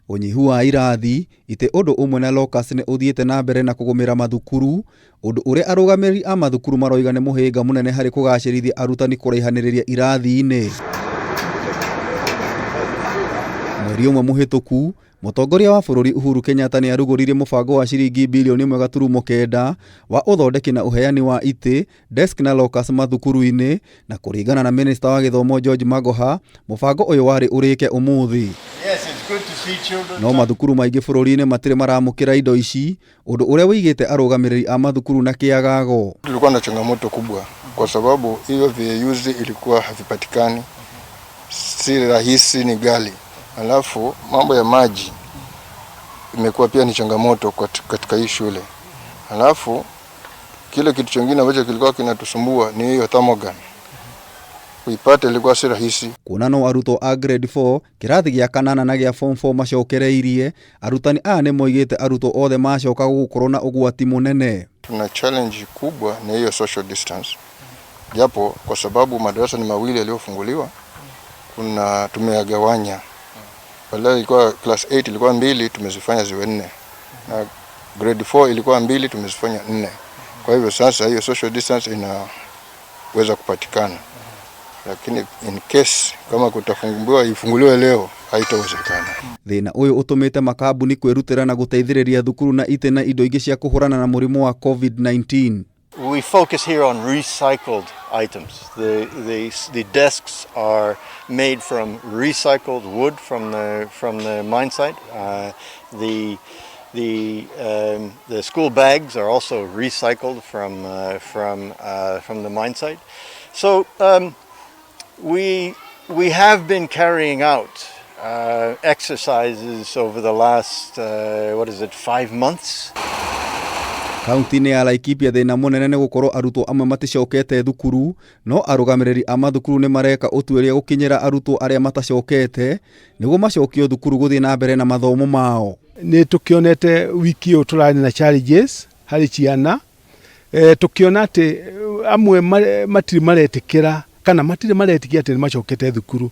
Unyihu wa irathi ite undu umwe na locus ni uthiete na mbere na kugumira mathukuru undu ure arugamiriri a mathukuru maroiga ni muhinga munene hari kugacirithia arutani kuraihaniriria irathi-ini. Mweri umwe muhituku mutongoria wa bururi Uhuru Kenyatta ni aruguririe mubango wa ciringi bilioni 1.9 wa uthondeki na uheani wa ite, desk na locus mathukuru-ini, na kuringana na minister wa githomo George Magoha mubango uyu wari urike umuthi. No mathukuru maingi bururi-ini matire maramukira indo ici undu uria wigite arugamiriri a mathukuru na ciacokereria. Tulikuwa na changamoto kubwa kwa sababu hiyo vyeyuzi ilikuwa havipatikani, si rahisi, ni gali. Alafu mambo ya maji imekuwa pia ni changamoto katika hii shule. Alafu kile kitu kingine ambacho kilikuwa kinatusumbua ni hiyo thermogun. Kuipata ilikuwa si rahisi. Kuna no arutwo a grade 4 kirathi gya kanana na gya form 4 macokereirie, arutani ni moigite arutwo othe macoka gukorwo na ugwati munene. Tuna challenge kubwa ni hiyo social distance. Japo kwa sababu madarasa ni mawili yaliyofunguliwa, kuna tumeyagawanya. Wala ilikuwa class 8 ilikuwa 2, tumezifanya ziwe 4. Na grade 4 ilikuwa 2, tumezifanya 4. Kwa hivyo sasa hiyo social distance inaweza kupatikana. Lakini in case kama kutafunguliwa ifunguliwe leo haitawezekana. Thina uyu utumite makambuni kwirutira na guteithiriria thukuru na ite na indo ingi cia kuhurana na murimu wa COVID-19. We focus here on recycled items. The desks are made from recycled wood from the mine site. The school bags are also recycled from the mine site. So we have been carrying out exercises over the last 5 months. Kaunti-ini ya Laikipia thina munene ni gukorwo arutwo amwe maticokete thukuru, no arugamiriri a mathukuru ni mareka utuiria gukinyira arutwo aria matacokete niguo macokio thukuru guthii na mbere na mathomo mao. Ni tukionete wiki yo turani na challenges hari ciana, tukiona ati amwe matiri maretikira kana matiri maretikia ati macokete thukuru.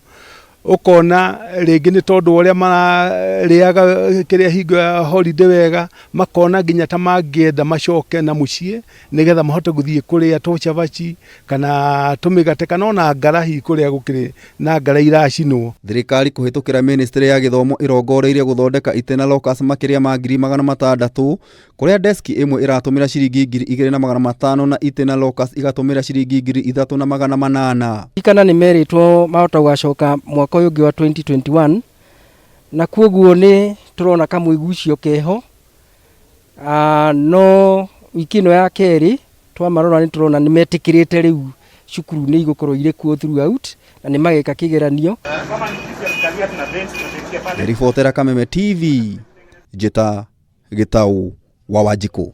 Ukona ringi ni tondu uria mariaga kiria hingo ya holiday wega, makona nginya ta mangienda macoke na mucie nigetha mahote guthie kuria tochabachi kana tumigate kana ona ngarahi kuria gukiri na ngara iracinwo. Thirikari kuhitukira ministry ya githomo irongoreirie guthondeka ite na locus makiria ma 600,000 kuria desk imwe iratumira ciringi 2,500 na ite na locus igatumira ciringi 3,800. Kana ni meritwo mahota gwacoka mwaka uyu wa 2021 na kuoguo ni turona kamuigucio keho. No wikino ya keri twamarora ni turona ni metikirite riu cukuru ni igukorwo ire kuo throughout na ni mageka kigeranio. Ripotera Kameme TV, githagathago wa Wajiko.